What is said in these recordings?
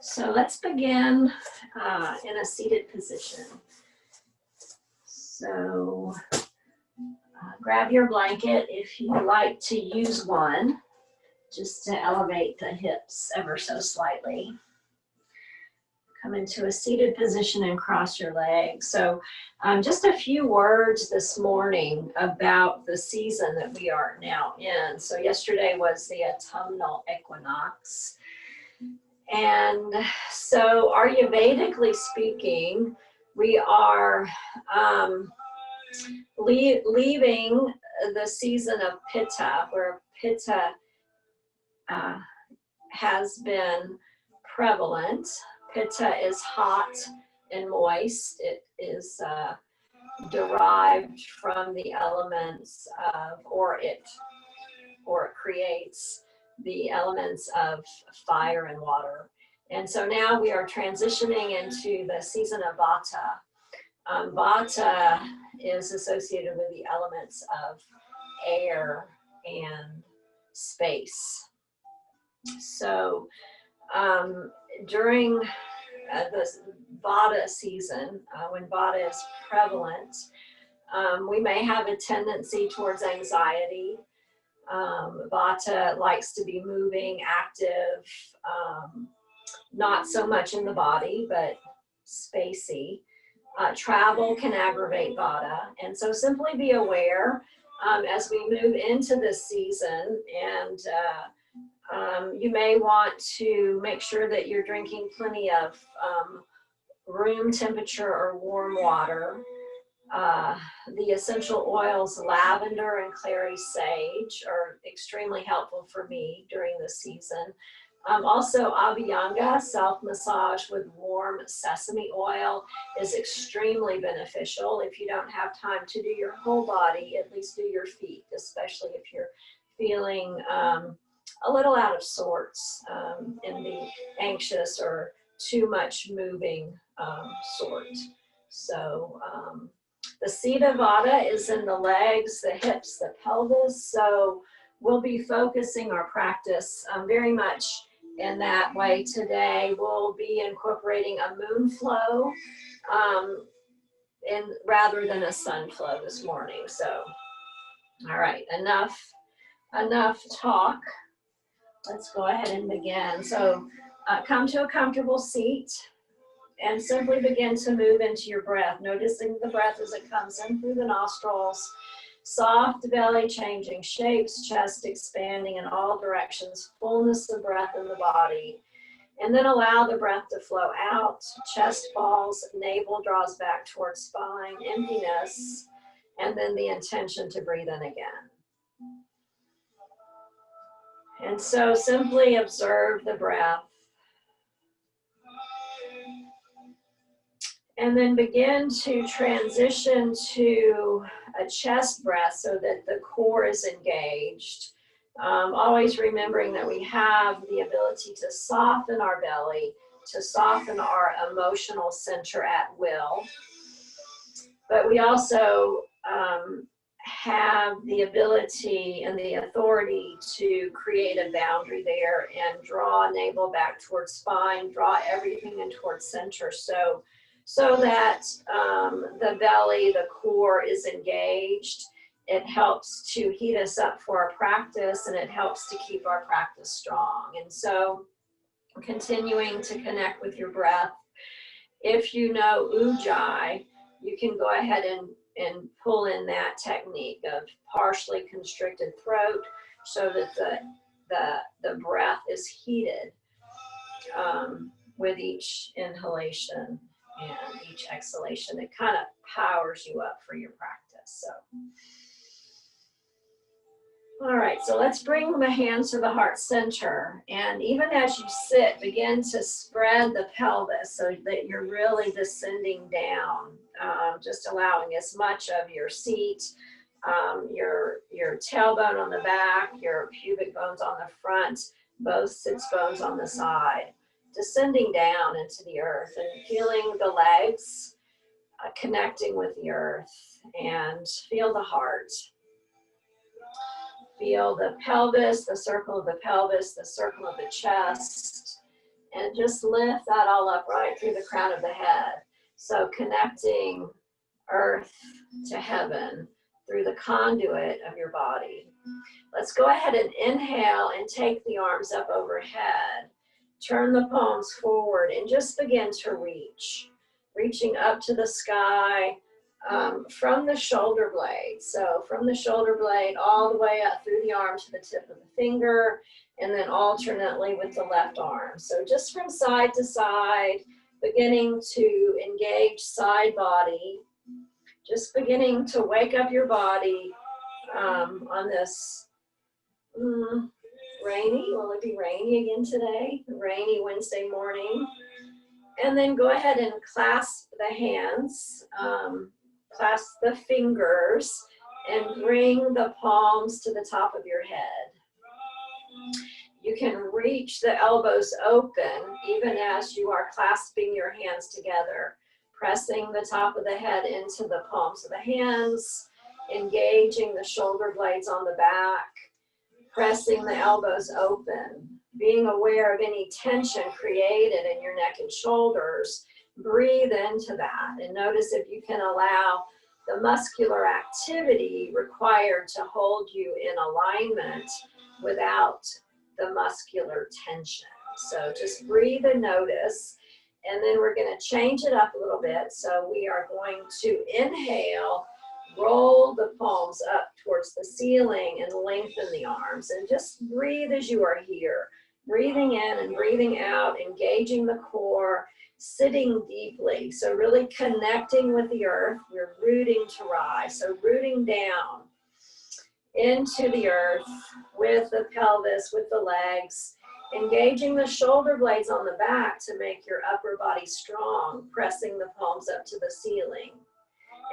So let's begin in a seated position. So grab your blanket if you like to use one, just to elevate the hips ever so slightly. Come into a seated position and cross your legs. So just a few words this morning about the season that we are now in. So yesterday was the autumnal equinox. And so Ayurvedically speaking, we are leaving the season of Pitta, where Pitta has been prevalent. Pitta is hot and moist. It is derived from the elements of, or it creates the elements of fire and water. And so now we are transitioning into the season of Vata. Vata is associated with the elements of air and space. So during the Vata season, when Vata is prevalent, we may have a tendency towards anxiety. Vata likes to be moving, active, not so much in the body, but spacey. Travel can aggravate Vata. And so simply be aware as we move into this season, and you may want to make sure that you're drinking plenty of room temperature or warm water. The essential oils, lavender and clary sage, are extremely helpful for me during this season. Also, Abhyanga, self-massage with warm sesame oil, is extremely beneficial. If you don't have time to do your whole body, at least do your feet, especially if you're feeling a little out of sorts in the anxious or too much moving sort. So the seat of Vata is in the legs, the hips, the pelvis. So we'll be focusing our practice very much in that way today. We'll be incorporating a moon flow rather than a sun flow this morning. So, all right, enough talk. Let's go ahead and begin. So come to a comfortable seat and simply begin to move into your breath, noticing the breath as it comes in through the nostrils. Soft belly changing shapes, chest expanding in all directions, fullness of breath in the body. And then allow the breath to flow out, chest falls, navel draws back towards spine, emptiness, and then the intention to breathe in again. And so simply observe the breath. And then begin to transition to a chest breath so that the core is engaged. Always remembering that we have the ability to soften our belly, to soften our emotional center at will. But we also have the ability and the authority to create a boundary there and draw navel back towards spine, draw everything in towards center. So that the belly, the core is engaged. It helps to heat us up for our practice, and it helps to keep our practice strong. And so continuing to connect with your breath. If you know Ujjayi, you can go ahead and pull in that technique of partially constricted throat so that the breath is heated with each inhalation and each exhalation. It kind of powers you up for your practice. So, all right, so let's bring the hands to the heart center. And even as you sit, begin to spread the pelvis so that you're really descending down, just allowing as much of your seat, your tailbone on the back, your pubic bones on the front, both sits bones on the side, descending down into the earth and feeling the legs connecting with the earth, and feel the heart. Feel the pelvis, the circle of the pelvis, the circle of the chest, And just lift that all up right through the crown of the head. So connecting earth to heaven through the conduit of your body. Let's go ahead and inhale and take the arms up overhead. Turn the palms forward and just begin to reach. Reaching up to the sky from the shoulder blade. So from the shoulder blade all the way up through the arm to the tip of the finger, and then alternately with the left arm. So just from side to side, beginning to engage side body. Just beginning to wake up your body on this rainy, will it be rainy again today? Rainy Wednesday morning. And then go ahead and clasp the hands, clasp the fingers, and bring the palms to the top of your head. You can reach the elbows open even as you are clasping your hands together. Pressing the top of the head into the palms of the hands, engaging the shoulder blades on the back, pressing the elbows open, being aware of any tension created in your neck and shoulders. Breathe into that and notice if you can allow the muscular activity required to hold you in alignment without the muscular tension. So just breathe and notice. And then we're going to change it up a little bit. So we are going to inhale, roll the palms up towards the ceiling and lengthen the arms. And just breathe as you are here. Breathing in and breathing out, engaging the core, sitting deeply. So really connecting with the earth. We're rooting to rise. So rooting down into the earth with the pelvis, with the legs. Engaging the shoulder blades on the back to make your upper body strong, pressing the palms up to the ceiling.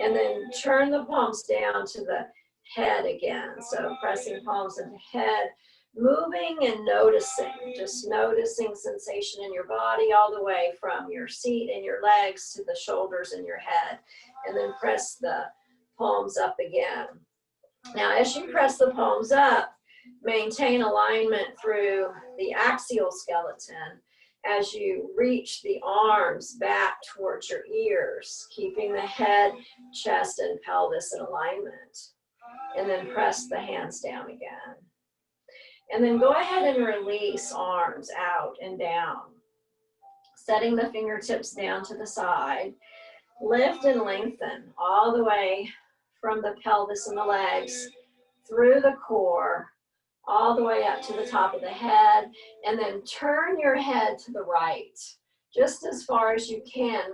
And then turn the palms down to the head again. So pressing palms into head, moving and noticing, just noticing sensation in your body all the way from your seat and your legs to the shoulders and your head. And then press the palms up again. Now, as you press the palms up, maintain alignment through the axial skeleton as you reach the arms back towards your ears, keeping the head, chest, and pelvis in alignment. And then press the hands down again. And then go ahead and release arms out and down, setting the fingertips down to the side. Lift and lengthen all the way from the pelvis and the legs through the core, all the way up to the top of the head, and then turn your head to the right, just as far as you can,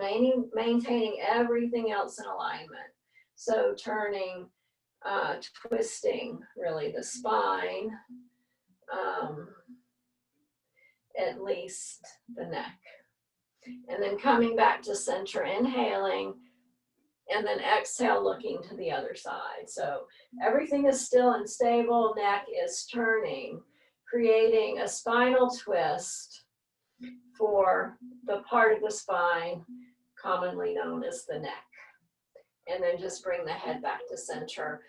maintaining everything else in alignment. So turning, twisting really the spine, at least the neck. And then coming back to center, inhaling, and then exhale, looking to the other side. So everything is still and stable, neck is turning, creating a spinal twist for the part of the spine commonly known as the neck. And then just bring the head back to center.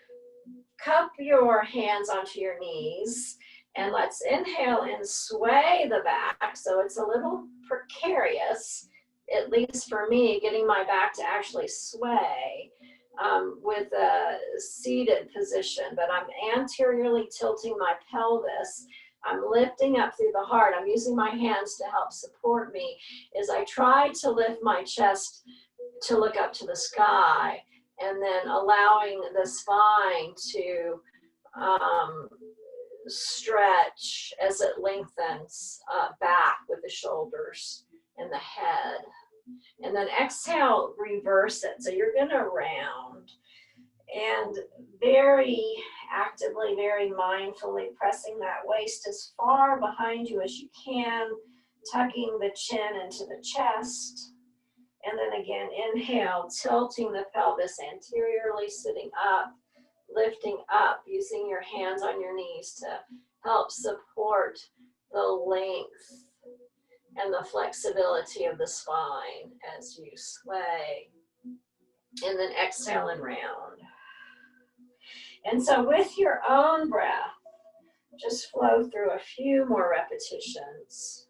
Cup your hands onto your knees, and let's inhale and sway the back. So it's a little precarious, at least for me, getting my back to actually sway with a seated position, but I'm anteriorly tilting my pelvis. I'm lifting up through the heart. I'm using my hands to help support me as I try to lift my chest to look up to the sky, and then allowing the spine to stretch as it lengthens back with the shoulders and the head. And then exhale, reverse it. So you're gonna round and very actively, very mindfully pressing that waist as far behind you as you can, tucking the chin into the chest. And then again, inhale, tilting the pelvis anteriorly, sitting up, lifting up, using your hands on your knees to help support the length and the flexibility of the spine as you sway. And then exhale and round. And so with your own breath, just flow through a few more repetitions.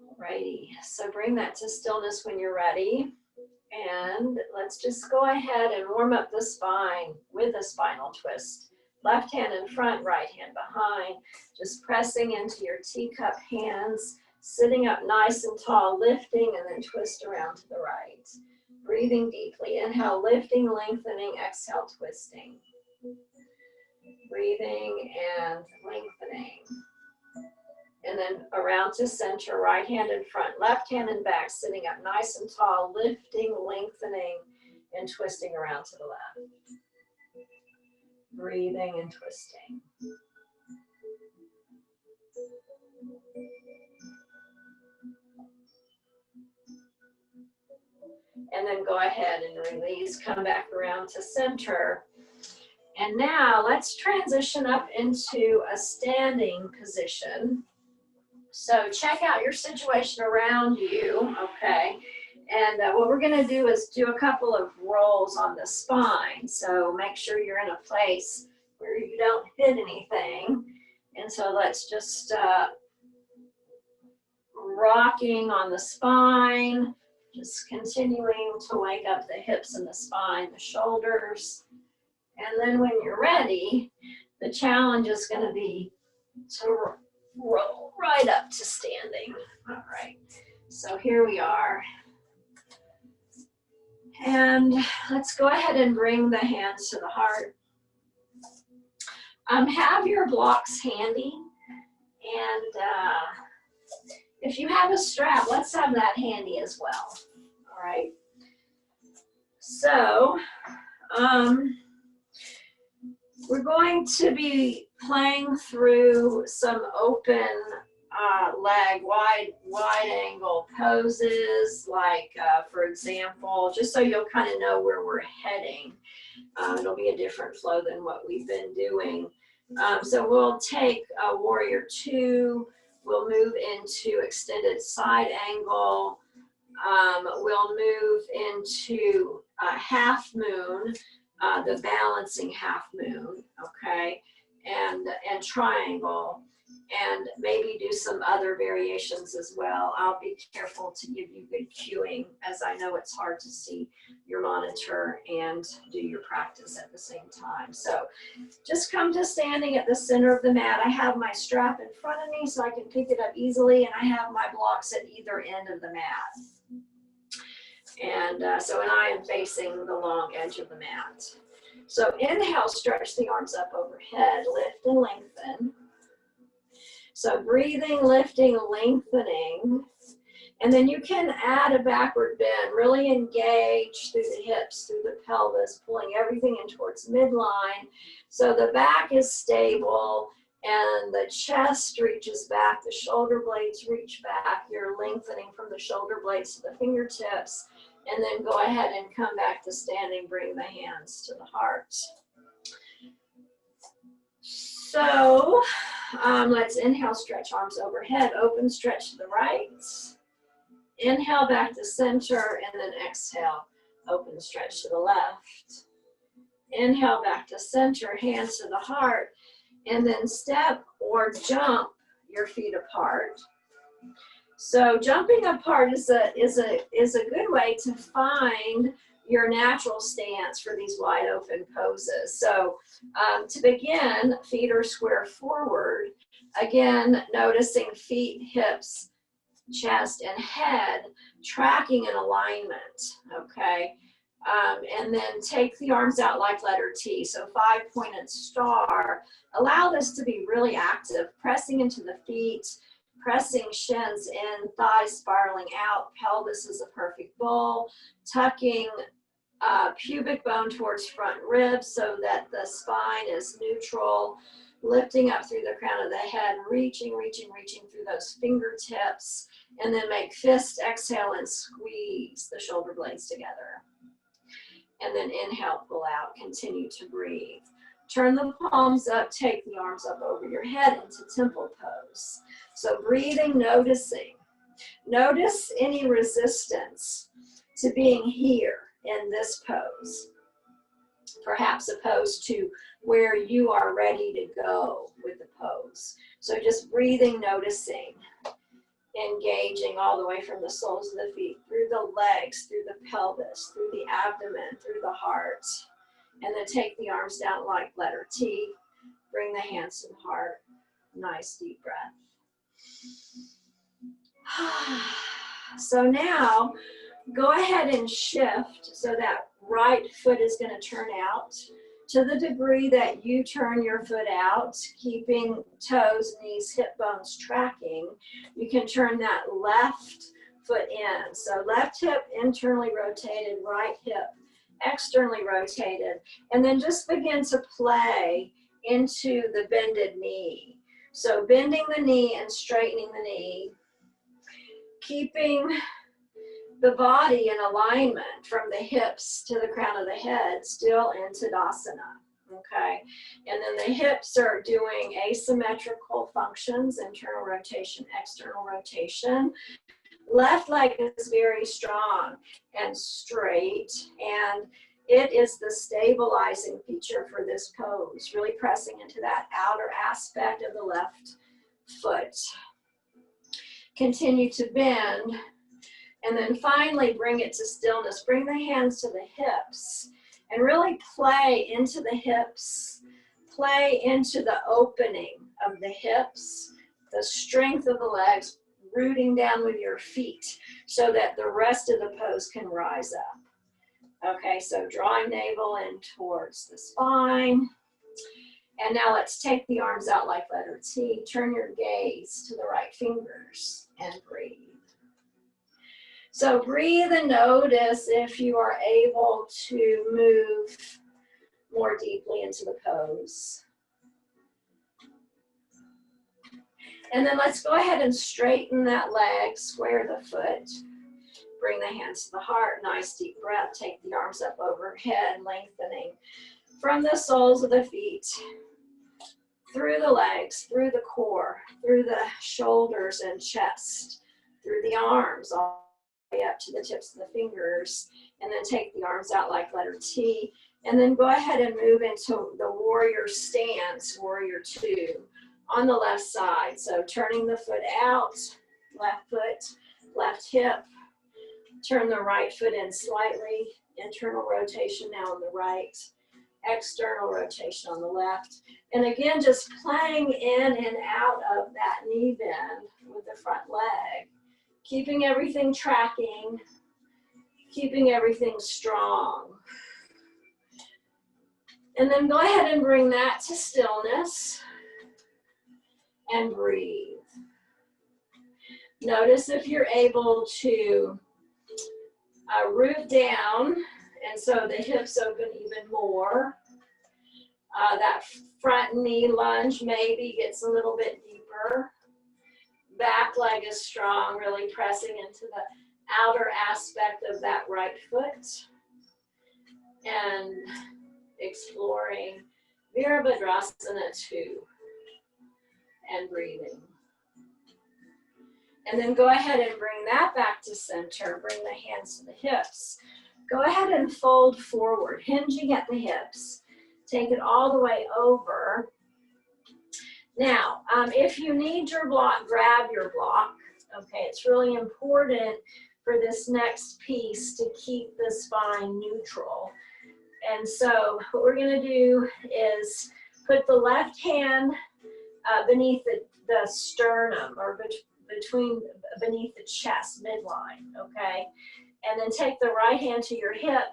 Alrighty, so bring that to stillness when you're ready. And let's just go ahead and warm up the spine with a spinal twist. Left hand in front, right hand behind. Just pressing into your teacup hands, sitting up nice and tall, lifting, and then twist around to the right. Breathing deeply. Inhale, lifting, lengthening. Exhale, twisting. Breathing and lengthening. And then around to center, right hand in front, left hand in back, sitting up nice and tall, lifting, lengthening, and twisting around to the left. Breathing and twisting. And then go ahead and release, come back around to center. And now let's transition up into a standing position. So check out your situation around you, okay? And what we're gonna do is do a couple of rolls on the spine. So make sure you're in a place where you don't hit anything. And so let's just rocking on the spine, just continuing to wake up the hips and the spine, the shoulders. And then when you're ready, the challenge is gonna be to roll right up to standing. All right, so here we are. And let's go ahead and bring the hands to the heart. Have your blocks handy. And if you have a strap, let's have that handy as well. All right. So we're going to be playing through some open leg, wide angle poses, like for example, just so you'll kind of know where we're heading. It'll be a different flow than what we've been doing. So we'll take warrior 2, we'll move into extended side angle, we'll move into half moon, the balancing half moon, okay, and triangle, and maybe do some other variations as well. I'll be careful to give you good cueing, as I know it's hard to see your monitor and do your practice at the same time. So just come to standing at the center of the mat. I have my strap in front of me so I can pick it up easily, and I have my blocks at either end of the mat. And and I am facing the long edge of the mat. So inhale, stretch the arms up overhead, lift and lengthen. So breathing, lifting, lengthening. And then you can add a backward bend, really engage through the hips, through the pelvis, pulling everything in towards midline. So the back is stable and the chest reaches back, the shoulder blades reach back. You're lengthening from the shoulder blades to the fingertips. And then go ahead and come back to standing, bring the hands to the heart. So let's inhale, stretch arms overhead, open, stretch to the right. Inhale back to center, and then exhale, open, stretch to the left. Inhale back to center, hands to the heart, and then step or jump your feet apart. So jumping apart is a good way to find your natural stance for these wide open poses. So to begin, feet are square forward. Again, noticing feet, hips, chest, and head tracking in alignment, okay? And then take the arms out like letter T, so 5-pointed star. Allow this to be really active, pressing into the feet, pressing shins in, thighs spiraling out, pelvis is a perfect bowl, tucking pubic bone towards front ribs so that the spine is neutral, lifting up through the crown of the head, reaching through those fingertips, and then make fist, exhale, and squeeze the shoulder blades together. And then inhale, pull out, continue to breathe. Turn the palms up, take the arms up over your head into temple pose. So breathing, noticing. Notice any resistance to being here in this pose. Perhaps opposed to where you are ready to go with the pose. So just breathing, noticing, engaging all the way from the soles of the feet, through the legs, through the pelvis, through the abdomen, through the heart. And then take the arms down like letter T. Bring the hands to the heart. Nice deep breath. So now, go ahead and shift so that right foot is going to turn out. To the degree that you turn your foot out, keeping toes, knees, hip bones tracking, you can turn that left foot in. So left hip internally rotated, right hip externally rotated, and then just begin to play into the bended knee. So bending the knee and straightening the knee, keeping the body in alignment from the hips to the crown of the head, still in Tadasana, okay? And then the hips are doing asymmetrical functions, internal rotation, external rotation. Left leg is very strong and straight, and it is the stabilizing feature for this pose, really pressing into that outer aspect of the left foot. Continue to bend, and then finally bring it to stillness. Bring the hands to the hips, and really play into the hips, play into the opening of the hips, the strength of the legs, rooting down with your feet so that the rest of the pose can rise up. Okay, so drawing navel in towards the spine. And now let's take the arms out like letter T. Turn your gaze to the right fingers and breathe. So breathe and notice if you are able to move more deeply into the pose. And then let's go ahead and straighten that leg, square the foot. Bring the hands to the heart, nice deep breath. Take the arms up overhead, lengthening from the soles of the feet, through the legs, through the core, through the shoulders and chest, through the arms, all the way up to the tips of the fingers. And then take the arms out like letter T. And then go ahead and move into the warrior stance, warrior two, on the left side. So turning the foot out, left foot, left hip. Turn the right foot in slightly. Internal rotation now on the right. External rotation on the left. And again, just playing in and out of that knee bend with the front leg. Keeping everything tracking. Keeping everything strong. And then go ahead and bring that to stillness. And breathe. Notice if you're able to root down, and so the hips open even more. That front knee lunge maybe gets a little bit deeper. Back leg is strong, really pressing into the outer aspect of that right foot. And exploring Virabhadrasana 2. And breathing. And then go ahead and bring that back to center. Bring the hands to the hips. Go ahead and fold forward, hinging at the hips. Take it all the way over. Now, if you need your block, grab your block. Okay, it's really important for this next piece to keep the spine neutral. And so what we're going to do is put the left hand beneath the sternum, or beneath the chest, midline, okay? And then take the right hand to your hip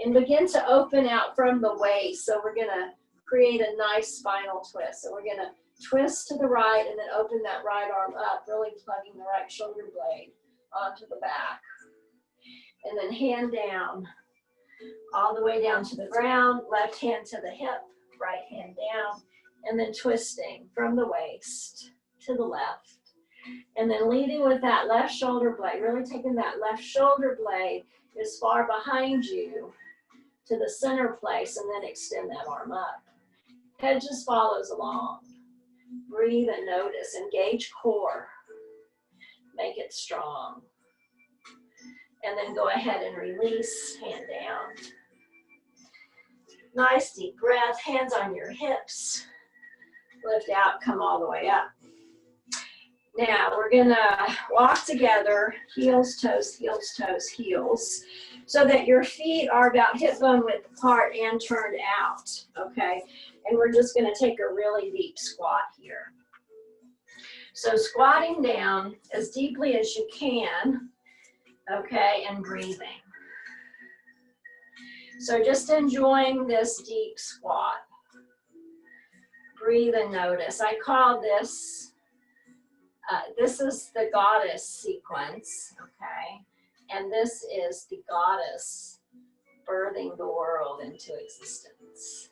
and begin to open out from the waist. So we're gonna create a nice spinal twist. So we're gonna twist to the right and then open that right arm up, really plugging the right shoulder blade onto the back. And then hand down, all the way down to the ground, left hand to the hip, right hand down, and then twisting from the waist to the left. And then leading with that left shoulder blade, really taking that left shoulder blade as far behind you to the center place, and then extend that arm up. Head just follows along. Breathe and notice. Engage core. Make it strong. And then go ahead and release, hand down. Nice deep breath, hands on your hips. Lift out, come all the way up. Now we're gonna walk together, heels, toes, heels, toes, heels, so that your feet are about hip bone width apart and turned out, okay? And we're just gonna take a really deep squat here. So squatting down as deeply as you can, okay, and breathing. So just enjoying this deep squat. Breathe and notice. I call this, this is the goddess sequence, okay? And this is the goddess birthing the world into existence.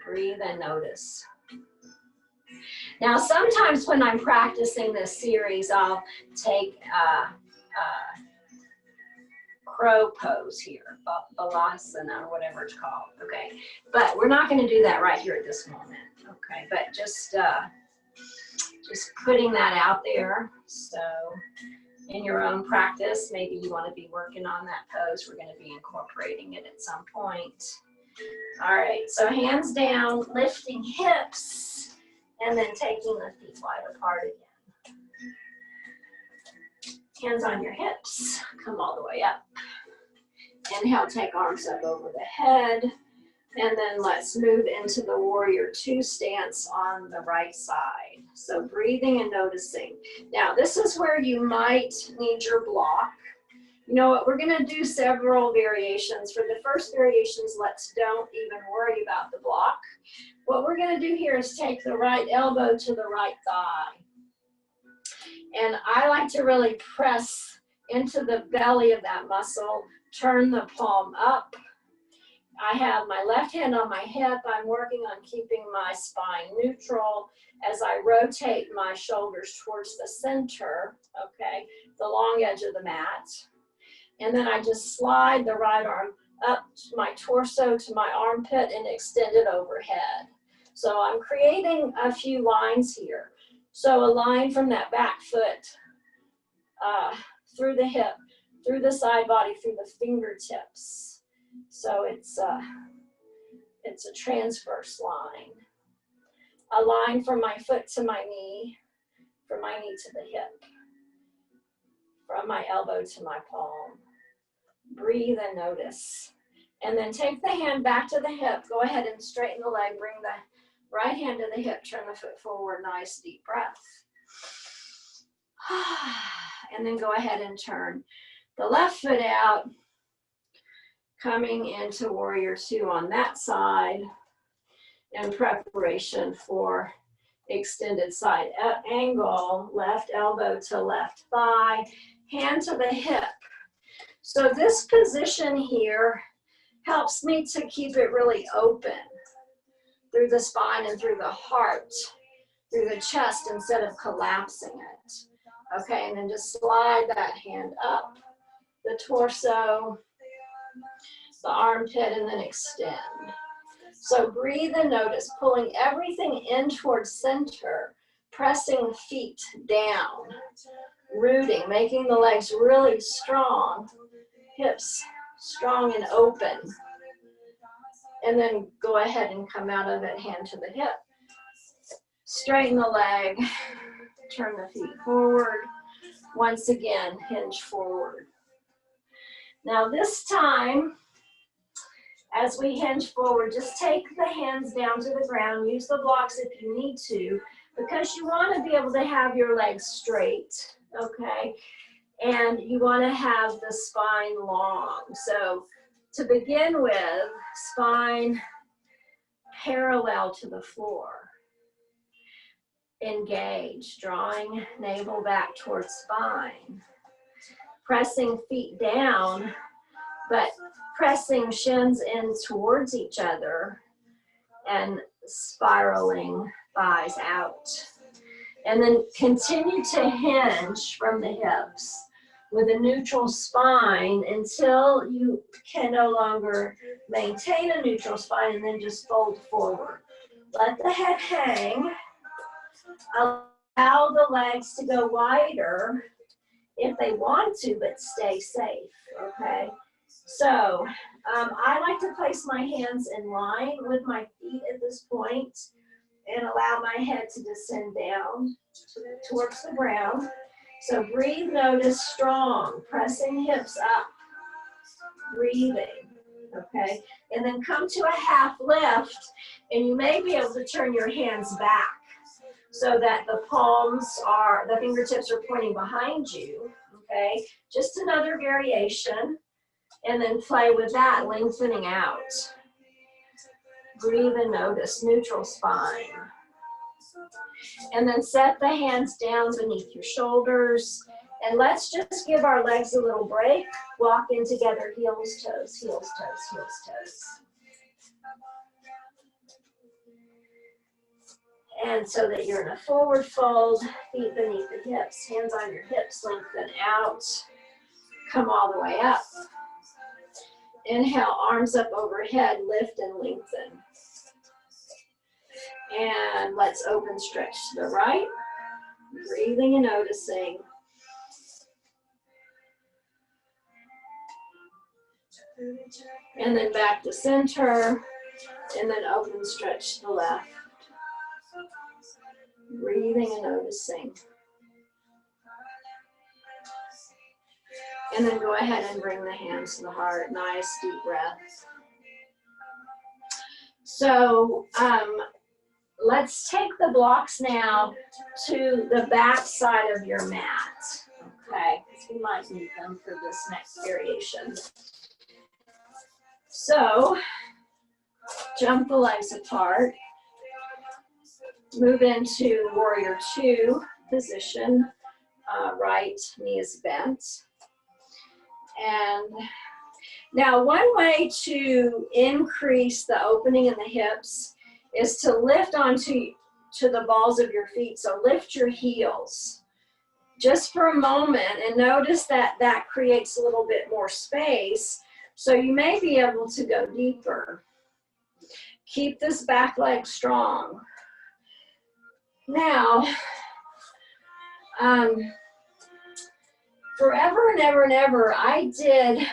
Breathe and notice. Now, sometimes when I'm practicing this series, I'll take crow pose here, Savasana, or whatever it's called, okay? But we're not going to do that right here at this moment, okay? But just putting that out there. So in your own practice, maybe you want to be working on that pose. We're going to be incorporating it at some point. All right, so hands down, lifting hips, and then taking the feet wide apart again. Hands on your hips, come all the way up. Inhale, take arms up over the head. And then let's move into the warrior two stance on the right side. So breathing and noticing. Now this is where you might need your block. You know what, we're gonna do several variations. For the first variations, don't even worry about the block. What we're gonna do here is take the right elbow to the right thigh. And I like to really press into the belly of that muscle, turn the palm up. I have my left hand on my hip. I'm working on keeping my spine neutral as I rotate my shoulders towards the center, okay, the long edge of the mat. And then I just slide the right arm up my torso to my armpit and extend it overhead. So I'm creating a few lines here. So a line from that back foot through the hip, through the side body, through the fingertips. So it's a transverse line. A line from my foot to my knee, from my knee to the hip, from my elbow to my palm. Breathe and notice. And then take the hand back to the hip. Go ahead and straighten the leg. Bring the right hand to the hip. Turn the foot forward. Nice deep breath. And then go ahead and turn the left foot out, coming into warrior two on that side in preparation for extended side angle, left elbow to left thigh, hand to the hip. So this position here helps me to keep it really open through the spine and through the heart, through the chest instead of collapsing it. Okay, and then just slide that hand up, the torso, the armpit, and then extend. So breathe and notice, pulling everything in towards center, pressing feet down, rooting, making the legs really strong, hips strong and open. And then go ahead and come out of it, hand to the hip. Straighten the leg, turn the feet forward. Once again, hinge forward. Now this time, as we hinge forward, just take the hands down to the ground. Use the blocks if you need to, because you want to be able to have your legs straight, okay? And you want to have the spine long. So to begin with, spine parallel to the floor. Engage, drawing navel back towards spine. Pressing feet down, but pressing shins in towards each other and spiraling thighs out. And then continue to hinge from the hips with a neutral spine until you can no longer maintain a neutral spine, and then just fold forward. Let the head hang. Allow the legs to go wider if they want to, but stay safe, okay? So I like to place my hands in line with my feet at this point and allow my head to descend down towards the ground. So breathe, notice strong, pressing hips up, breathing, okay? And then come to a half lift, and you may be able to turn your hands back so that the the fingertips are pointing behind you, okay? Just another variation, and then play with that, lengthening out. Breathe and notice, neutral spine. And then set the hands down beneath your shoulders. And let's just give our legs a little break. Walk in together, heels, toes, heels, toes, heels, toes. And so that you're in a forward fold, feet beneath the hips, hands on your hips, lengthen out. Come all the way up. Inhale, arms up overhead, lift and lengthen. And let's open stretch to the right. Breathing and noticing. And then back to center. And then open stretch to the left. Breathing and noticing. And then go ahead and bring the hands to the heart. Nice deep breath. So let's take the blocks now to the back side of your mat. Okay, because we might need them for this next variation. So jump the legs apart. Move into warrior two position. Right knee is bent. And now one way to increase the opening in the hips is to lift onto the balls of your feet. So lift your heels just for a moment and notice that that creates a little bit more space. So you may be able to go deeper. Keep this back leg strong. Now, forever and ever and ever, I did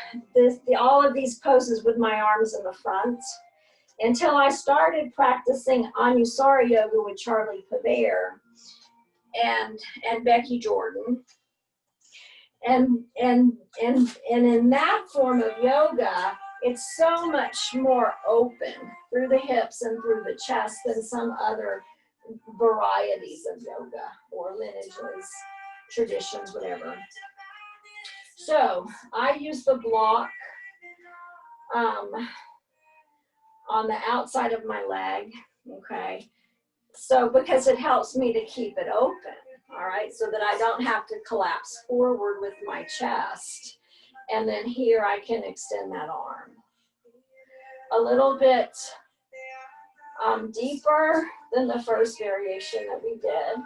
all of these poses with my arms in the front until I started practicing Anusara yoga with Charlie Pavere and Becky Jordan. And in that form of yoga, it's so much more open through the hips and through the chest than some other varieties of yoga or lineages, traditions, whatever. So I use the block on the outside of my leg, okay? So because it helps me to keep it open, all right? So that I don't have to collapse forward with my chest. And then here I can extend that arm. A little bit deeper than the first variation that we did.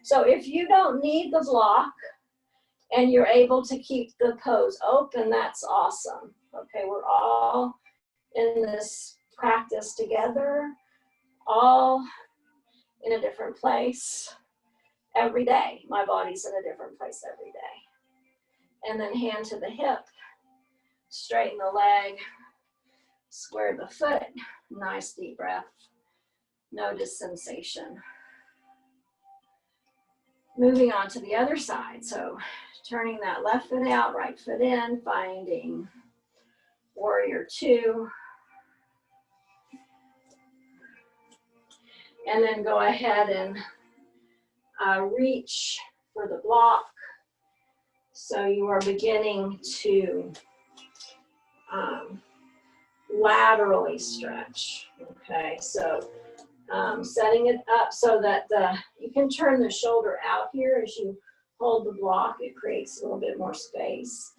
So if you don't need the block and you're able to keep the pose open, that's awesome. Okay, we're all in this practice together, all in a different place every day. My body's in a different place every day. And then hand to the hip, straighten the leg, square the foot, nice deep breath. Notice sensation. Moving on to the other side. So turning that left foot out, right foot in, finding warrior two. And then go ahead and reach for the block. So you are beginning to laterally stretch. Okay, so setting it up so that you can turn the shoulder out here as you hold the block. It creates a little bit more space.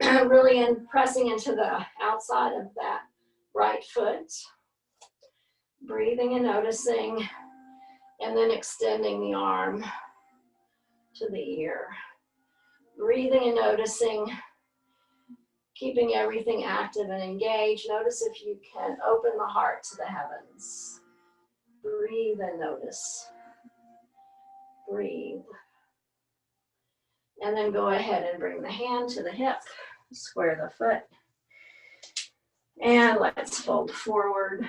Really pressing into the outside of that right foot. Breathing and noticing, and then extending the arm to the ear. Breathing and noticing, keeping everything active and engaged. Notice if you can open the heart to the heavens. Breathe and notice. Breathe. And then go ahead and bring the hand to the hip, square the foot. And let's fold forward.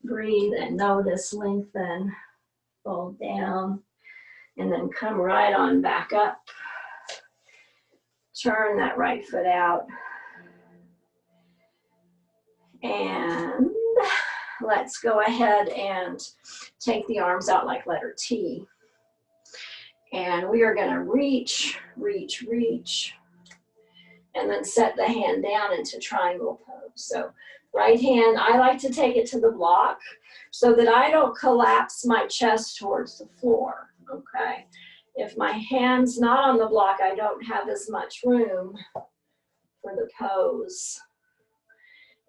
Breathe and notice, lengthen, fold down, and then come right on back up. Turn that right foot out. And let's go ahead and take the arms out like letter T. And we are gonna reach, reach, reach, and then set the hand down into triangle pose. So right hand, I like to take it to the block so that I don't collapse my chest towards the floor, okay? If my hand's not on the block, I don't have as much room for the pose.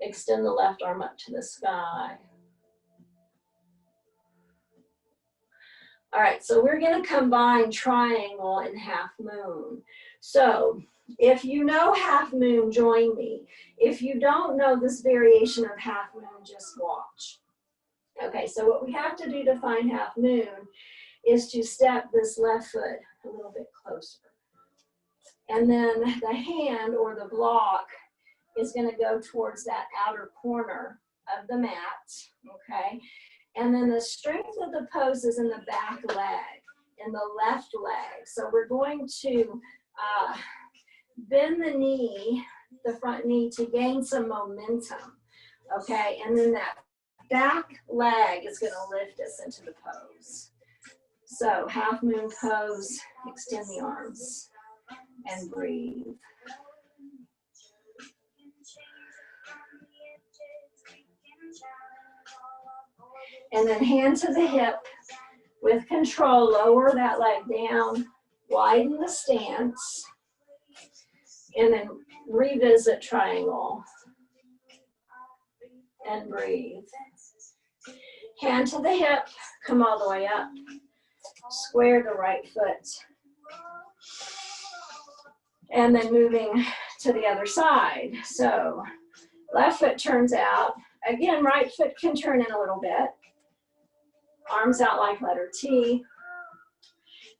Extend the left arm up to the sky. All right, so we're gonna combine triangle and half moon. So if you know half moon, join me. If you don't know this variation of half moon, just watch. Okay, so what we have to do to find half moon is to step this left foot a little bit closer. And then the hand or the block is gonna go towards that outer corner of the mat, okay? And then the strength of the pose is in the back leg, in the left leg. So we're going to bend the knee, the front knee, to gain some momentum, okay? And then that back leg is gonna lift us into the pose. So half moon pose, extend the arms and breathe. And then hand to the hip. With control, lower that leg down, widen the stance, and then revisit triangle. And breathe. Hand to the hip, come all the way up. Square the right foot. And then moving to the other side. So left foot turns out. Again, right foot can turn in a little bit. Arms out like letter T.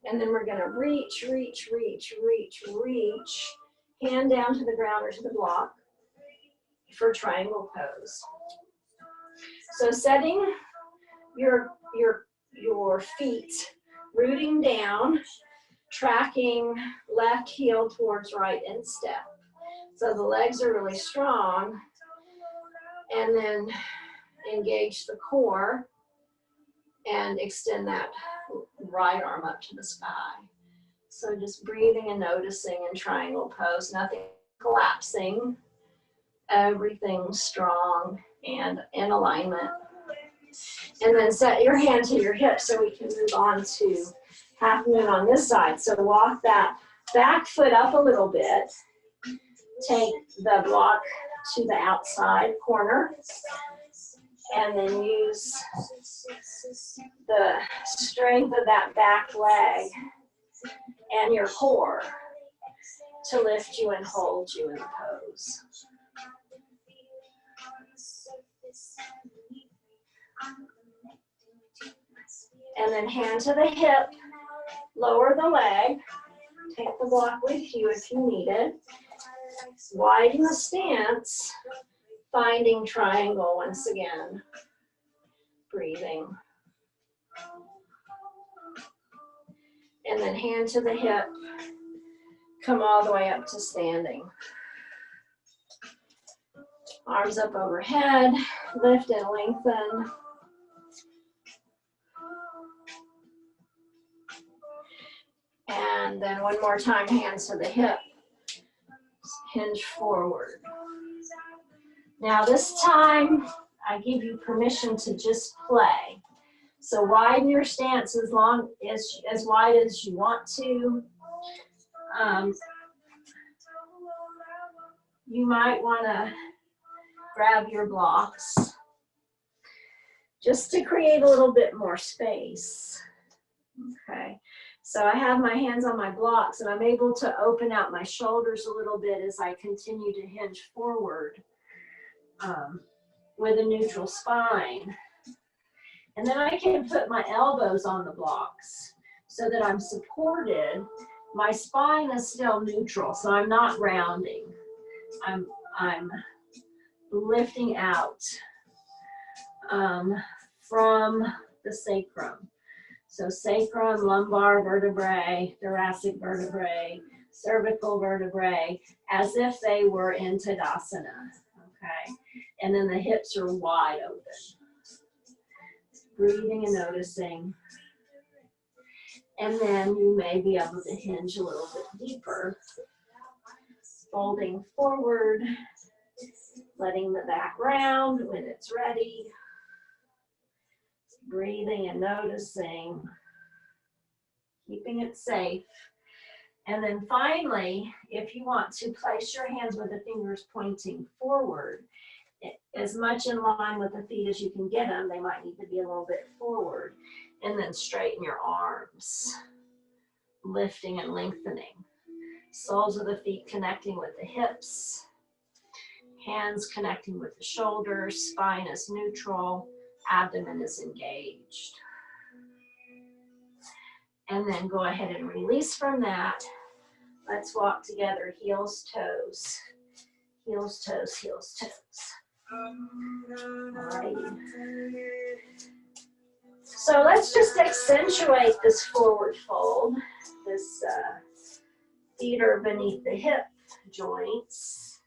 And then we're gonna reach, reach, reach, reach, reach. Hand down to the ground or to the block for triangle pose. So setting your feet, rooting down, tracking left heel towards right instep. So the legs are really strong. And then engage the core and extend that right arm up to the sky. So just breathing and noticing in triangle pose, nothing collapsing, everything strong and in alignment. And then set your hand to your hip so we can move on to half moon on this side. So walk that back foot up a little bit. Take the block to the outside corner. And then use the strength of that back leg and your core to lift you and hold you in the pose. And then hand to the hip, lower the leg, take the block with you if you need it. Widen the stance, finding triangle once again. Breathing. And then hand to the hip, come all the way up to standing. Arms up overhead, lift and lengthen. And then one more time, hands to the hip, hinge forward. Now this time, I give you permission to just play. So widen your stance as wide as you want to. You might want to grab your blocks just to create a little bit more space. Okay, so I have my hands on my blocks and I'm able to open out my shoulders a little bit as I continue to hinge forward with a neutral spine. And then I can put my elbows on the blocks so that I'm supported. My spine is still neutral, so I'm not rounding. I'm lifting out from the sacrum. So sacrum, lumbar vertebrae, thoracic vertebrae, cervical vertebrae, as if they were in Tadasana, okay? And then the hips are wide open. Breathing and noticing. And then you may be able to hinge a little bit deeper. Folding forward, letting the back round when it's ready. Breathing and noticing, keeping it safe. And then finally, if you want to place your hands with the fingers pointing forward, as much in line with the feet as you can get them, they might need to be a little bit forward. And then straighten your arms, lifting and lengthening. Soles of the feet connecting with the hips, hands connecting with the shoulders, spine is neutral, abdomen is engaged. And then go ahead and release from that. Let's walk together, heels, toes. Heels, toes, heels, toes. Alrighty. So let's just accentuate this forward fold. This feet are beneath the hip joints.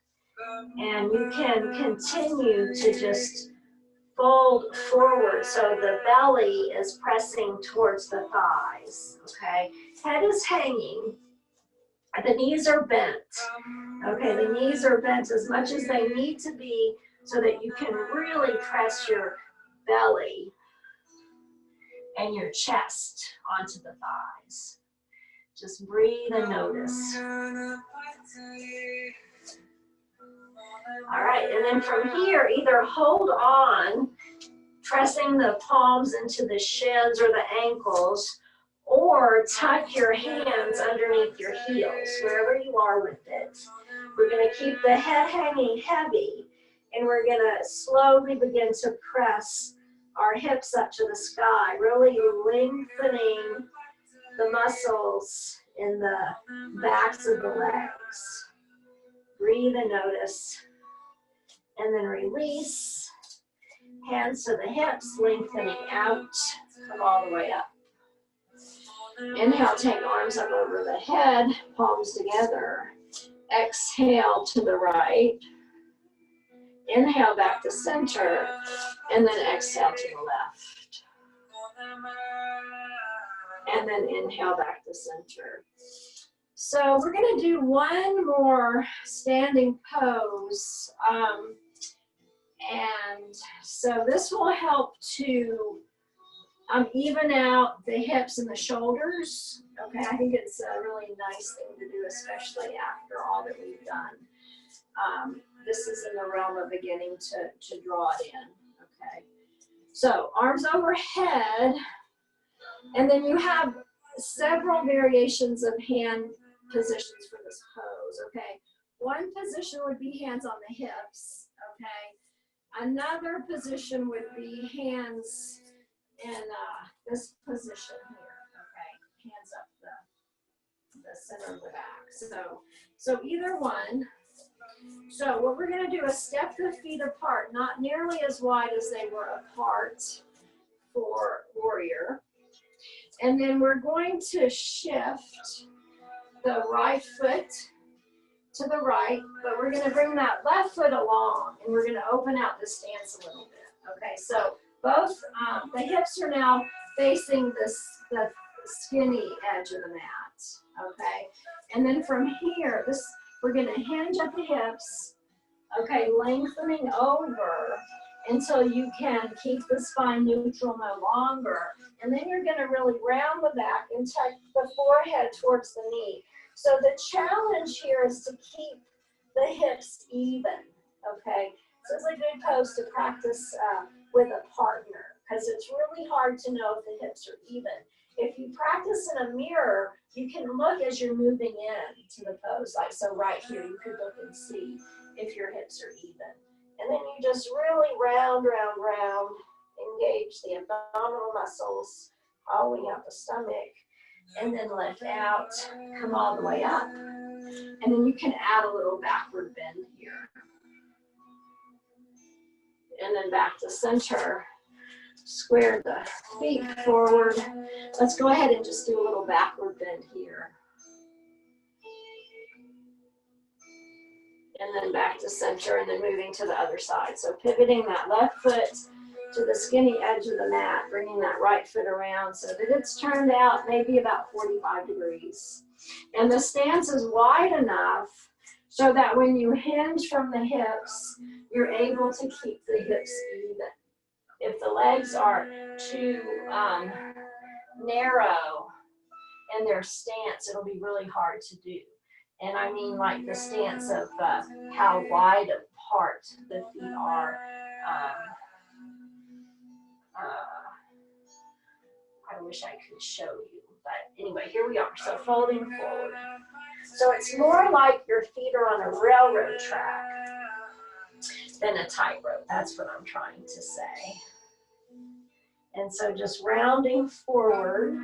And you can continue to just fold forward so the belly is pressing towards the thighs, okay? Head is hanging, the knees are bent, okay? The knees are bent as much as they need to be so that you can really press your belly and your chest onto the thighs. Just breathe and notice. All right, and then from here, either hold on, pressing the palms into the shins or the ankles, or tuck your hands underneath your heels, wherever you are with it. We're going to keep the head hanging heavy, and we're going to slowly begin to press our hips up to the sky, really lengthening the muscles in the backs of the legs. Breathe and notice. And then release. Hands to the hips, lengthening out. Come all the way up. Inhale, take arms up over the head, palms together. Exhale to the right. Inhale back to center. And then exhale to the left. And then inhale back to center. So we're going to do one more standing pose. And so this will help to even out the hips and the shoulders. Okay, I think it's a really nice thing to do, especially after all that we've done. This is in the realm of beginning to draw it in. Okay, so arms overhead, and then you have several variations of hand positions for this pose. Okay, one position would be hands on the hips. Okay. Another position would be hands in this position here, okay? Hands up the center of the back. So either one. So what we're going to do is step the feet apart, not nearly as wide as they were apart for warrior. And then we're going to shift the right foot to the right, but we're going to bring that left foot along, and we're going to open out the stance a little bit. Okay, so both the hips are now facing the skinny edge of the mat. Okay, and then from here, we're going to hinge at the hips. Okay, lengthening over until you can keep the spine neutral no longer, and then you're going to really round the back and tuck the forehead towards the knee. So the challenge here is to keep the hips even, okay? So it's a good pose to practice with a partner, because it's really hard to know if the hips are even. If you practice in a mirror, you can look as you're moving in to the pose. Like, so right here, you could look and see if your hips are even. And then you just really round, round, round, engage engage the abdominal muscles, all the way out the stomach, and then lift out, come all the way up. And then you can add a little backward bend here. And then back to center. Square the feet forward. Let's go ahead and just do a little backward bend here. And then back to center, and then moving to the other side. So pivoting that left foot to the skinny edge of the mat, bringing that right foot around so that it's turned out maybe about 45 degrees. And the stance is wide enough so that when you hinge from the hips, you're able to keep the hips even. If the legs are too narrow in their stance, it'll be really hard to do. And I mean like the stance of how wide apart the feet are. I wish I could show you, but anyway, here we are. So folding forward. So it's more like your feet are on a railroad track than a tightrope. That's what I'm trying to say. And so just rounding forward,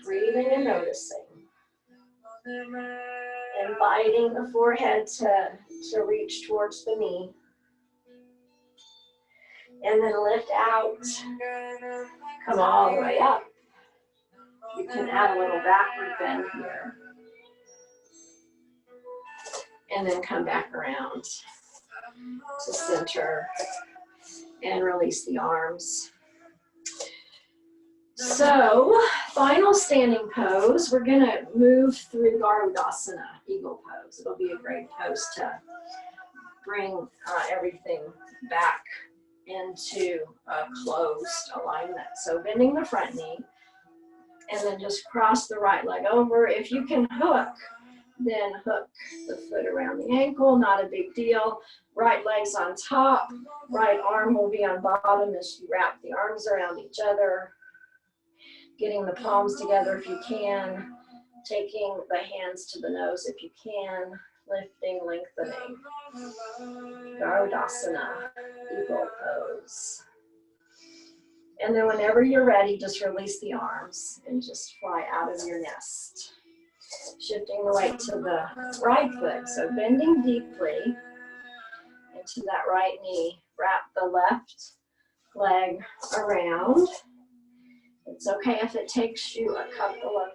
breathing and noticing. Inviting the forehead to reach towards the knee. And then lift out. Come all the way up. You can add a little backward bend here. And then come back around to center and release the arms. So, final standing pose, we're going to move through Garudasana, eagle pose. It'll be a great pose to bring everything back into a closed alignment. So bending the front knee, and then just cross the right leg over. If you can hook, then hook the foot around the ankle, not a big deal. Right leg's on top, right arm will be on bottom as you wrap the arms around each other. Getting the palms together if you can, taking the hands to the nose if you can, lifting, lengthening. Garudasana, eagle pose. And then whenever you're ready, just release the arms and just fly out of your nest. Shifting the weight to the right foot, so bending deeply into that right knee. Wrap the left leg around. It's okay if it takes you a couple of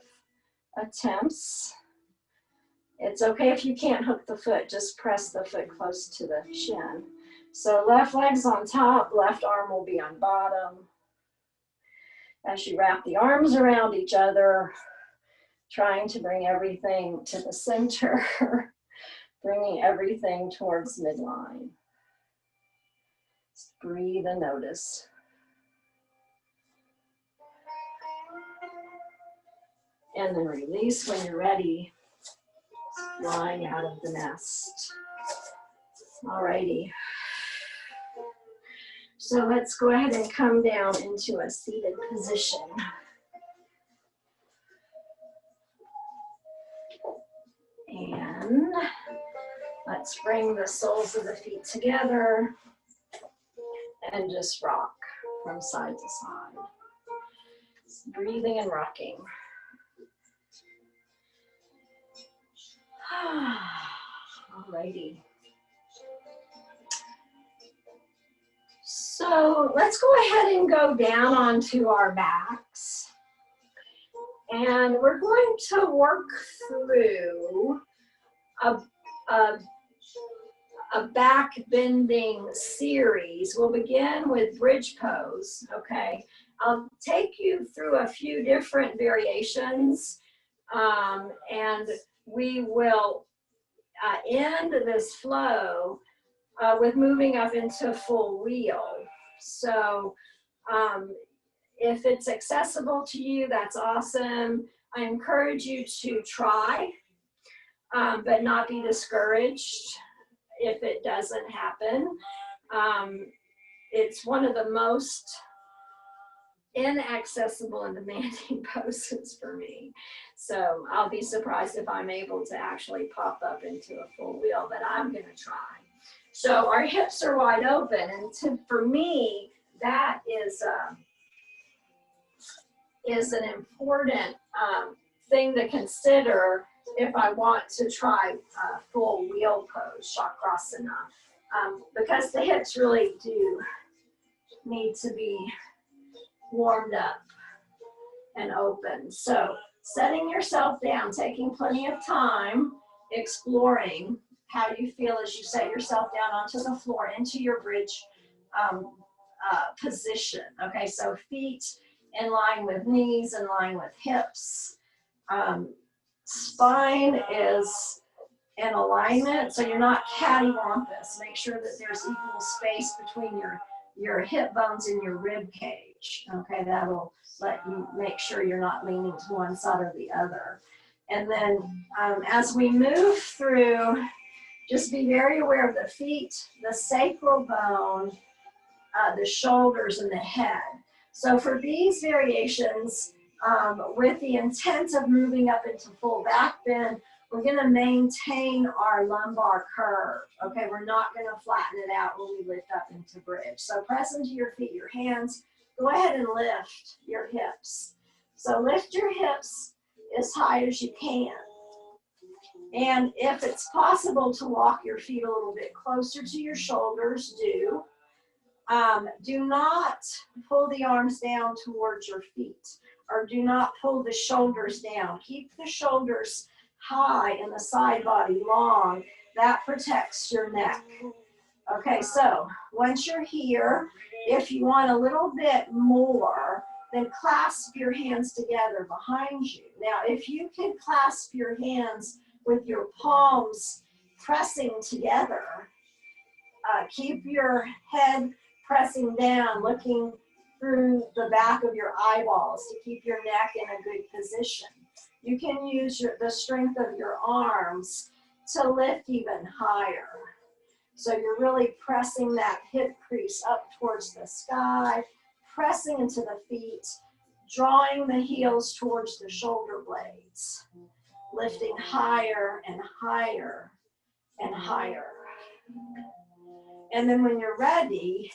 attempts. It's okay if you can't hook the foot, just press the foot close to the shin. So left leg's on top, left arm will be on bottom. As you wrap the arms around each other, trying to bring everything to the center, bringing everything towards midline. Just breathe and notice. And then release when you're ready, flying out of the nest. Alrighty. So let's go ahead and come down into a seated position. And let's bring the soles of the feet together and just rock from side to side. Just breathing and rocking. Alrighty. So let's go ahead and go down onto our backs. And we're going to work through a back bending series. We'll begin with bridge pose, okay? I'll take you through a few different variations, and we will end this flow with moving up into full wheel. So if it's accessible to you, that's awesome. I encourage you to try, but not be discouraged if it doesn't happen. It's one of the most inaccessible and demanding poses for me. So I'll be surprised if I'm able to actually pop up into a full wheel, but I'm gonna try. So our hips are wide open, and for me, that is an important thing to consider if I want to try full wheel pose, Chakrasana, because the hips really do need to be warmed up and open. So setting yourself down, taking plenty of time, exploring how you feel as you set yourself down onto the floor into your bridge position. Okay, so feet in line with knees, in line with hips. Spine is in alignment, so you're not cattywampus. Make sure that there's equal space between your hip bones and your rib cage. Okay, that'll let you make sure you're not leaning to one side or the other. And then as we move through, just be very aware of the feet, the sacral bone, the shoulders, and the head. So for these variations, with the intent of moving up into full back bend, we're going to maintain our lumbar curve. Okay, we're not going to flatten it out when we lift up into bridge. So press into your feet, your hands. Go ahead and lift your hips. So lift your hips as high as you can. And if it's possible to walk your feet a little bit closer to your shoulders, do. Do not pull the arms down towards your feet, or do not pull the shoulders down. Keep the shoulders high and the side body long. That protects your neck. Okay, so once you're here, if you want a little bit more, then clasp your hands together behind you. Now, if you can clasp your hands with your palms pressing together, keep your head pressing down, looking through the back of your eyeballs to keep your neck in a good position. You can use the strength of your arms to lift even higher. So you're really pressing that hip crease up towards the sky, pressing into the feet, drawing the heels towards the shoulder blades, lifting higher and higher and higher. And then when you're ready,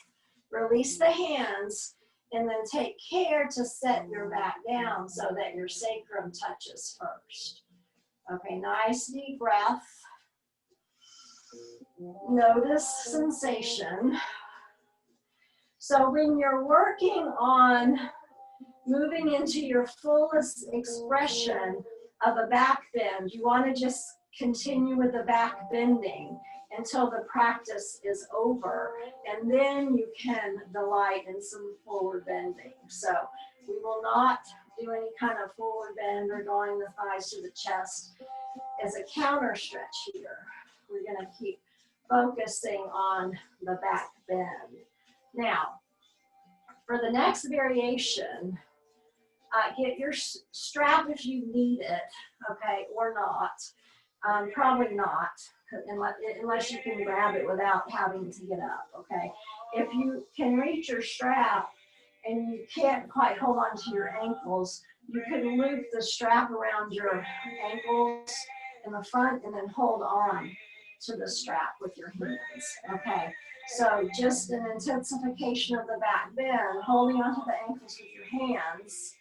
release the hands and then take care to set your back down so that your sacrum touches first. Okay, nice deep breath. Notice sensation. So when you're working on moving into your fullest expression of a back bend, you want to just continue with the back bending until the practice is over, and then you can delight in some forward bending. So we will not do any kind of forward bend or drawing the thighs to the chest as a counter stretch here. We're going to keep focusing on the back bend. Now, for the next variation, get your strap if you need it, okay, or not. Probably not, unless you can grab it without having to get up, okay? If you can reach your strap and you can't quite hold on to your ankles, you can loop the strap around your ankles in the front and then hold on to the strap with your hands, okay? So just an intensification of the back bend, holding onto the ankles with your hands,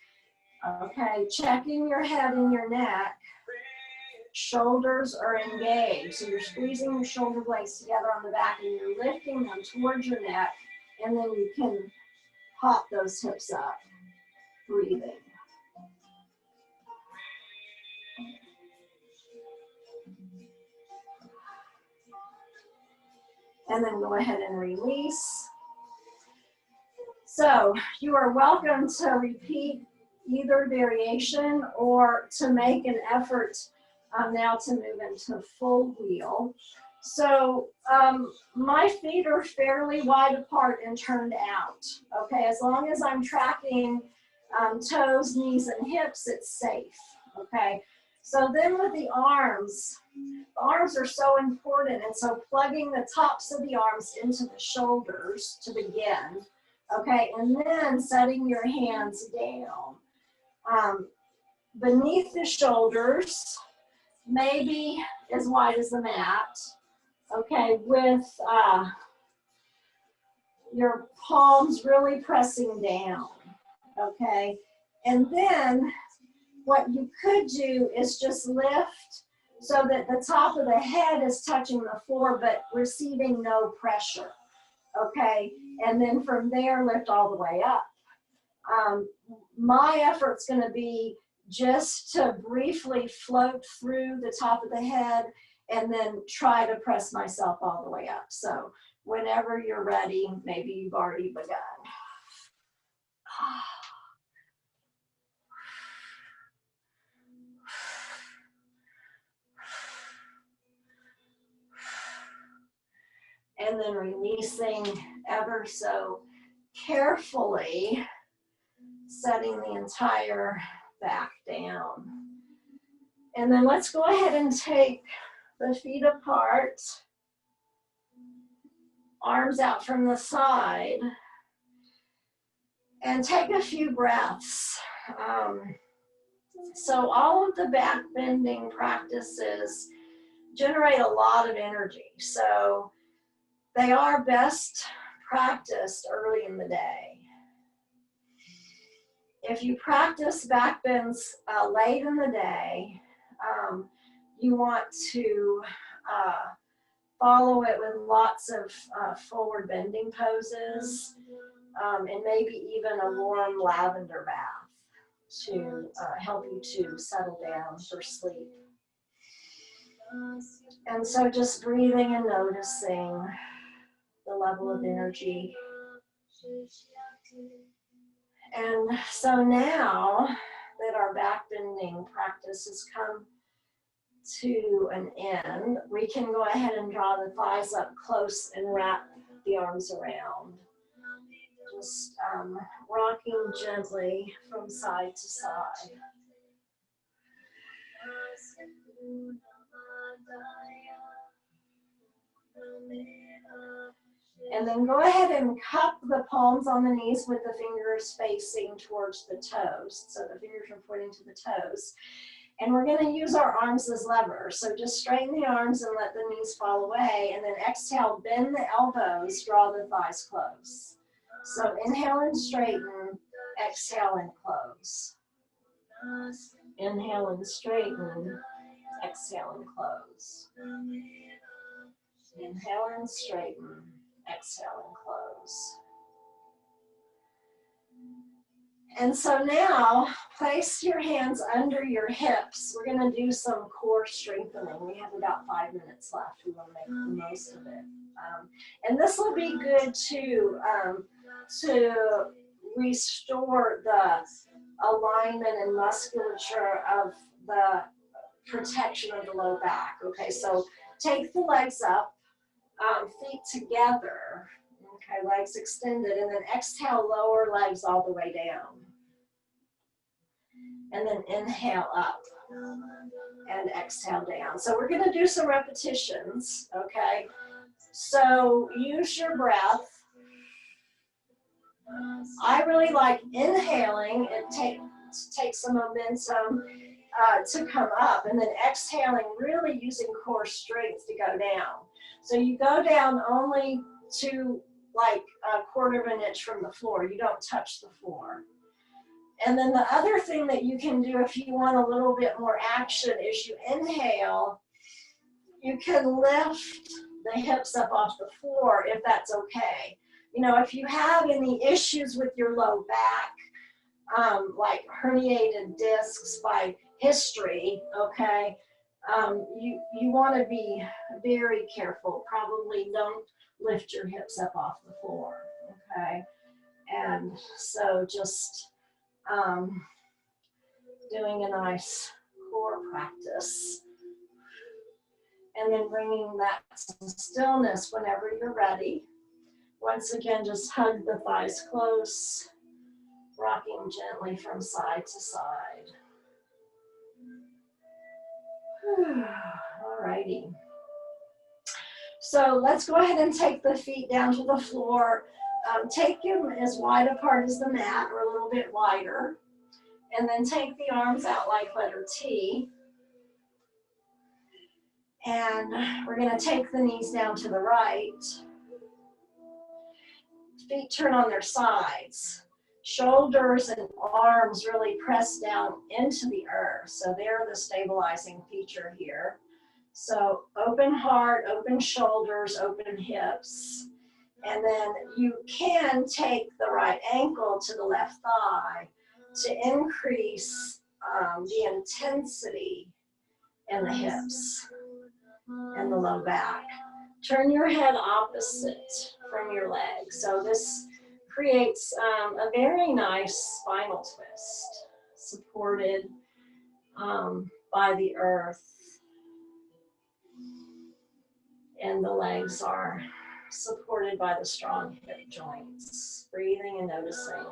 okay? Checking your head and your neck. Shoulders are engaged, so you're squeezing your shoulder blades together on the back and you're lifting them towards your neck, and then you can pop those hips up, breathing. And then go ahead and release. So you are welcome to repeat either variation or to make an effort now to move into full wheel. So my feet are fairly wide apart and turned out. Okay, as long as I'm tracking toes, knees, and hips, it's safe. Okay, so then with the arms are so important, and so plugging the tops of the arms into the shoulders to begin. Okay, and then setting your hands down beneath the shoulders, maybe as wide as the mat, okay, with your palms really pressing down, okay? And then what you could do is just lift so that the top of the head is touching the floor but receiving no pressure, okay? And then from there, lift all the way up. My effort's going to be just to briefly float through the top of the head and then try to press myself all the way up. So whenever you're ready, maybe you've already begun. And then releasing ever so carefully, setting the entire back down. And then let's go ahead and take the feet apart, arms out from the side, and take a few breaths. So all of the back bending practices generate a lot of energy. So they are best practiced early in the day. If you practice back bends late in the day, you want to follow it with lots of forward bending poses, and maybe even a warm lavender bath to help you to settle down for sleep. And so just breathing and noticing the level of energy. And so now that our back bending practice has come to an end, we can go ahead and draw the thighs up close and wrap the arms around. Just rocking gently from side to side. And then go ahead and cup the palms on the knees with the fingers facing towards the toes. So the fingers are pointing to the toes. And we're going to use our arms as levers. So just straighten the arms and let the knees fall away. And then exhale, bend the elbows, draw the thighs close. So inhale and straighten, exhale and close. Inhale and straighten, exhale and close. Inhale and straighten, exhale and close. And so now, place your hands under your hips. We're going to do some core strengthening. We have about 5 minutes left. We want to make the most of it. And this will be good to restore the alignment and musculature of the protection of the low back. Okay, so take the legs up, feet together. Okay, legs extended, and then exhale, lower legs all the way down. And then inhale up and exhale down. So we're going to do some repetitions, okay? So use your breath. I really like inhaling. It takes some momentum to come up, and then exhaling, really using core strength to go down. So you go down only to like 1/4 of an inch from the floor. You don't touch the floor. And then the other thing that you can do if you want a little bit more action is you inhale, you can lift the hips up off the floor if that's okay. You know, if you have any issues with your low back, like herniated discs by history, okay, you want to be very careful. Probably don't lift your hips up off the floor, okay? And so just doing a nice core practice. And then bringing that stillness whenever you're ready. Once again, just hug the thighs close, rocking gently from side to side. All righty. So let's go ahead and take the feet down to the floor. Take them as wide apart as the mat or a little bit wider. And then take the arms out like letter T. And we're going to take the knees down to the right. feet turn on their sides. Shoulders and arms really press down into the earth. So they're the stabilizing feature here. So open heart, open shoulders, open hips. And then you can take the right ankle to the left thigh to increase the intensity in the hips and the low back. Turn your head opposite from your leg. So this creates a very nice spinal twist, supported by the earth. And the legs are supported by the strong hip joints. Breathing and noticing.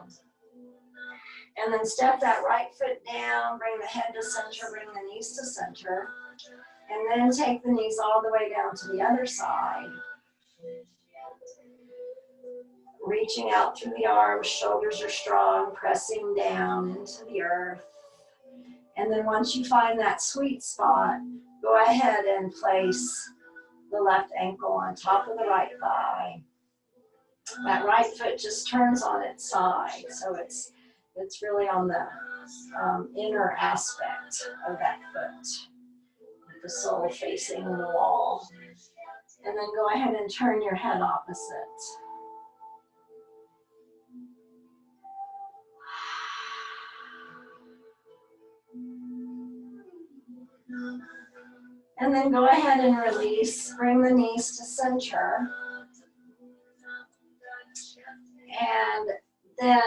And then step that right foot down, bring the head to center, bring the knees to center. And then take the knees all the way down to the other side. Reaching out through the arms, shoulders are strong, pressing down into the earth. And then once you find that sweet spot, go ahead and place the left ankle on top of the right thigh. That right foot just turns on its side, so it's really on the inner aspect of that foot, with the sole facing the wall. And then go ahead and turn your head opposite. And then go ahead and release, bring the knees to center. And then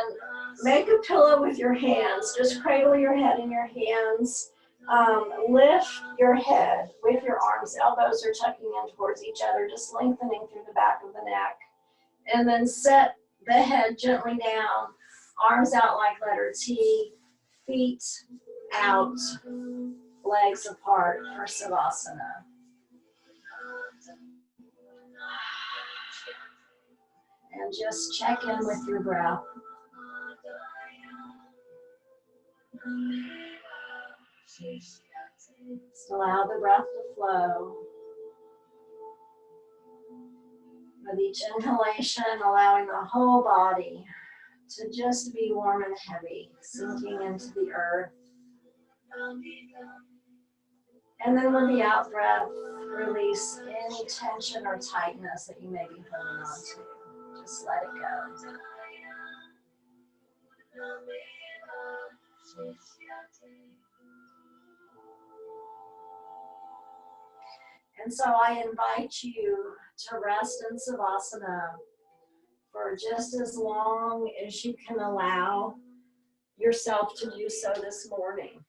make a pillow with your hands. Just cradle your head in your hands. Lift your head with your arms. Elbows are tucking in towards each other, just lengthening through the back of the neck. And then set the head gently down. Arms out like letter T. Feet out. Legs apart for Savasana. And just check in with your breath. Just allow the breath to flow. With each inhalation, allowing the whole body to just be warm and heavy, sinking into the earth. And then with the out breath, release any tension or tightness that you may be holding on to. Just let it go. And so I invite you to rest in Savasana for just as long as you can allow yourself to do so this morning.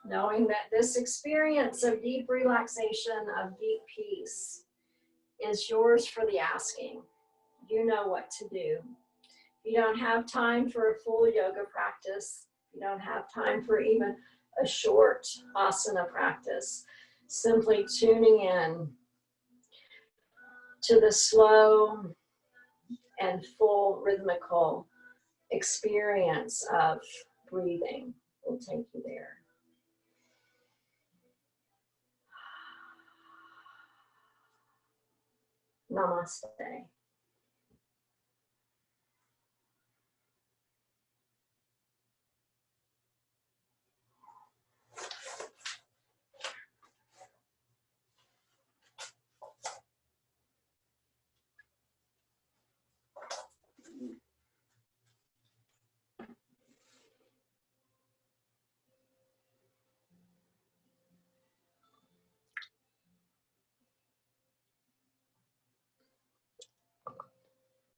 Knowing that this experience of deep relaxation, of deep peace, is yours for the asking. You know what to do. You don't have time for a full yoga practice. You don't have time for even a short asana practice. Simply tuning in to the slow and full rhythmical experience of breathing will take you there. Namaste.